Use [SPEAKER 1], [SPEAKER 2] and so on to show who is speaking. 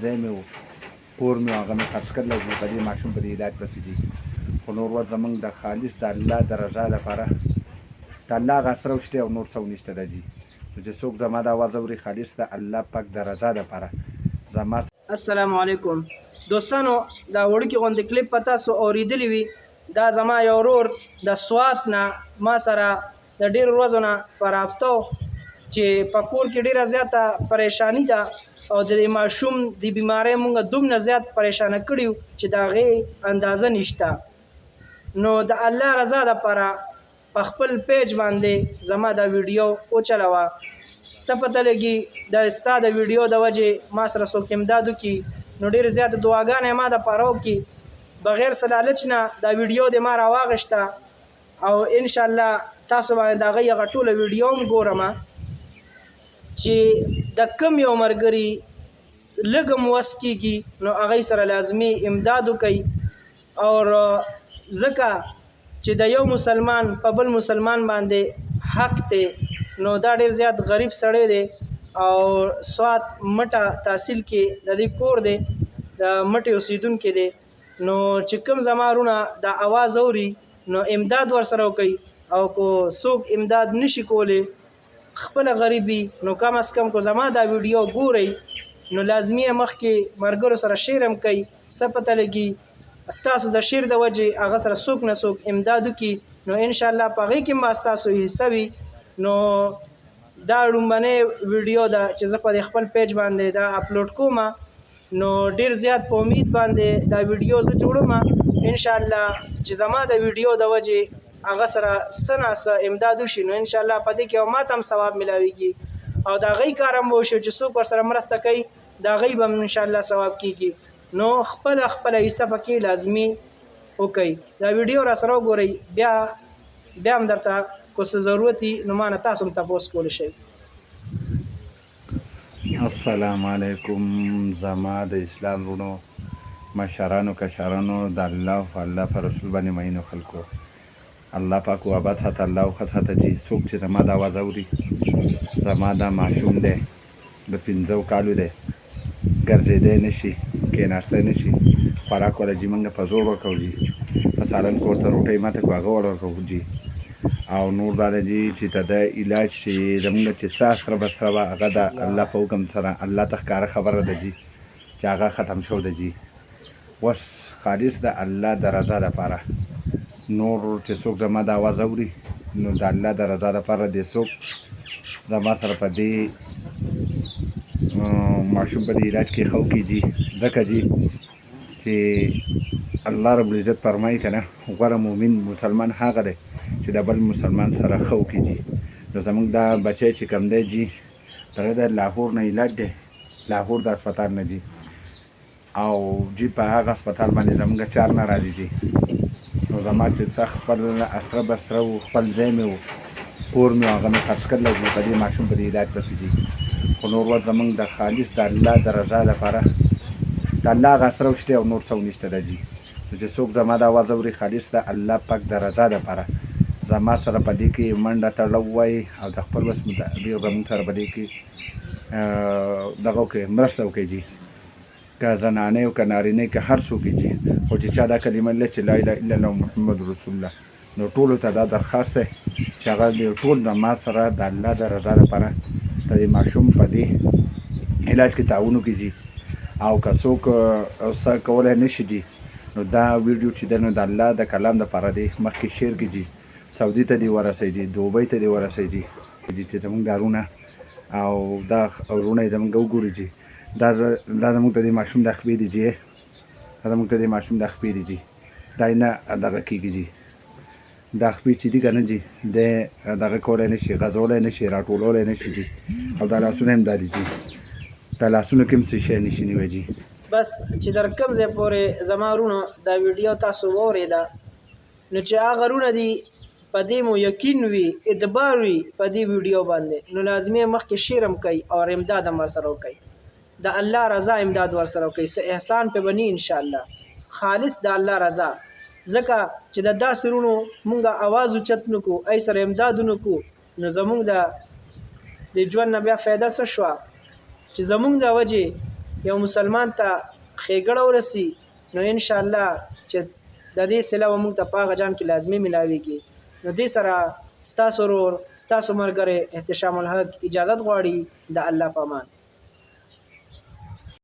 [SPEAKER 1] ځای مې و، کور مې و، هغه مې خرڅ کړلی چې په دې ماشوم په دې علاج پسې ځي. خو نور ورځ زمونږ د خالص د الله د رضا لپاره د الله هغه اسره شته او نور څه نشته ده جي. نو چې څوک زما د اواز اوري خالص د الله پاک د رضا لپاره زما.
[SPEAKER 2] السلام علیکم دوستانو، دا وړوکی غوندې کلیپ په تاسو اورېدلی وي. دا زما یو ورور د سوات نه ما سره د ډېرو ورځو نه په رابطه چې په کور کې ډېره زیاته پریشاني ده او د دې ماشوم د بیمارۍ مونږ دومره زیات پریشانه کړي چې د هغې اندازه نشته. نو د الله رضا دپاره په خپل پیج باندې زما دا ویډیو وچلوه. څه پته لګي د ستا د ویډیو د وجې ما سره څوک امداد وکړي نو ډېرې زیاتې دعاګانې ما دپاره وکړي. بغیر څه لالچ نه دا ویډیو دې ما راواغېسته او انشاءالله تاسو باندې د هغې هغه ټوله ویډیو هم ګورم چې د کوم یو ملګري لږ هم وس کېږي نو هغې سره لازمي امداد وکړئ. او ځکه چې د یو مسلمان په بل مسلمان باندې حق دی نو دا ډېر زیات غریب سړی دی او سوات مټه تحصیل کې د دې کور دی د مټې اوسیدونکی دی. نو چې کوم زما وروڼه دا اواز اوري نو امداد ورسره وکړئ او که څوک امداد نشي کولی خپله غریبي نو کم از کم کو زما دا ویډیو ګورئ نو لازمي مخکې ملګرو سره شیر هم کوئ. څه پته لګي ستاسو د شیر د وجې هغه سره څوک نه څوک امداد وکړي نو انشاءالله په هغې کې هم به ستاسو حصه وي. نو دا لومبنۍ ویډیو ده چې زه په دې خپل پیج باندې دا اپلوډ کوم نو ډېر زیات په امید باندې دا ویډیو زه جوړوم انشاءالله چې زما د ویډیو د وجې هغه سره څه نه څه امداد وشي نو انشاءالله په دې کې او ماته هم ثواب میلاویږي او د هغې کار هم به وشي چې څوک ورسره مرسته کوي د هغې به هم انشاءالله ثواب کېږي. نو خپله حصه پکې لازمي وکړئ. دا ویډیو را سره وګورئ بیا هم درته کو څه ضرورت وي نو ما نه تاسو هم تپوس کولی شئ.
[SPEAKER 1] السلام علیکم زما د اسلام وروڼو مشرانو کشرانو د الله په رسول باندې مینو خلکو الله پاک و آباد ساته الله ښه ساته چې څوک چې زما د اواز اوري زما دا ماشوم دی د 15 کالو دی ګرځېدی نه شي کېناستی نه شي خوراک وله جي موږ په زور ورکوو جي په سالن کور ته روټۍ ماته کړو هغه ور ورکوو جي او نور دا دی جي چې د ده علاج چې زموږ چې څه اسره بسره وه هغه د الله په حکم سره الله ته ښکاره خبره ده جي چې هغه ختم شو ده جي. اوس خالص د الله د رضا لپاره نور چې څوک زما د اواز اوري نو د الله د رضا لپاره دې څوک زما سره په دې ماشوم په دې علاج کې ښه وکړي جي. ځکه جي چې الله رب العزت فرمایي که نه غوره مؤمن مسلمان هغه دی چې د بل مسلمان سره ښه وکړي جي. نو زموږ دا بچی چې کوم دی جي دغه د لاهور نه علاج دی لاهور د هسپتال نه جي او جي په هغه هسپتال باندې زموږ چار نه راځي جي. نو زما چې څه خپل اسره بسره و خپل ځای مې و کور مې و هغه مې خرڅ کړلی چې په دې ماشوم په دې علاج پسې ځي. خو نور ورځ زموږ د خالص د الله د رضا لپاره د الله هغه اسره شته او نور څه نشته ده جي. نو چې څوک زما د اواز اوري خالص د الله پاک د رضا لپاره زما سره په دې کې منډه تړله ووایي او د خپل وس مطابق زموږ سره په دې کې دغه وکړي مرسته وکړي جي. که زنانه او که نارینه که هر څوک جي خو چې چا دا کلمه لري چې لا اله الا الله محمد رسول الله نو ټولو ته دا درخواست دی چې هغه ټول د ما سره د الله د رضا لپاره د دې ماشوم په دې علاج کې تعاون وکړي جي. او که څوک څه کولی نه شي جي نو دا ویډیو چې دی نو د الله د کلام دپاره دی مخکې شیر کړي جي. سعودي ته دې ورسوي جي دوبۍ ته دې ورسوي جي چې زموږ دا وروڼه او دا وروڼه یې زموږ وګوري جي. دا زموږ ته د ماشوم د خپې دي جي دا زموږ ته د ماشوم د خپې دي جي دا یې نه دغه کېږي جي دا خپې چې دي که نه جي دی دغه کولی نه شي غځولی نه شي راټولولی نه شي جي او دا لاسونه هم دا دي جي دا لاسونو کې هم څه شی نه شي نیوی جي.
[SPEAKER 2] بس چې در کوم ځای پورې زما وروڼو دا ویډیو تاسو واورېده نو چې هغه وروڼه دي په دې مو یقین وي اعتبار وي په دې ویډیو باندې نو لازمي مخکې شیر هم کوئ او امداد هم ورسره وکئ. د الله رضا امداد ورسره وکئ. څه احسان پې بني انشاءالله خالص د الله رضا. ځکه چې د داسې وروڼو مونږ اواز اوچت نه کړو ای سره امداد ونه کړو نو زمونږ د ژوند نه بیا فایده څه شوه چې زمونږ د وجې یو مسلمان ته ښېګړه ورسي نو انشاءالله چې د دې صله به موږ ته په هغه جان کې لازمي ملاویږي. نو دې سره ستاسو ورور ستاسو ملګری احتشام الحق اجازت غواړي. د الله په امان.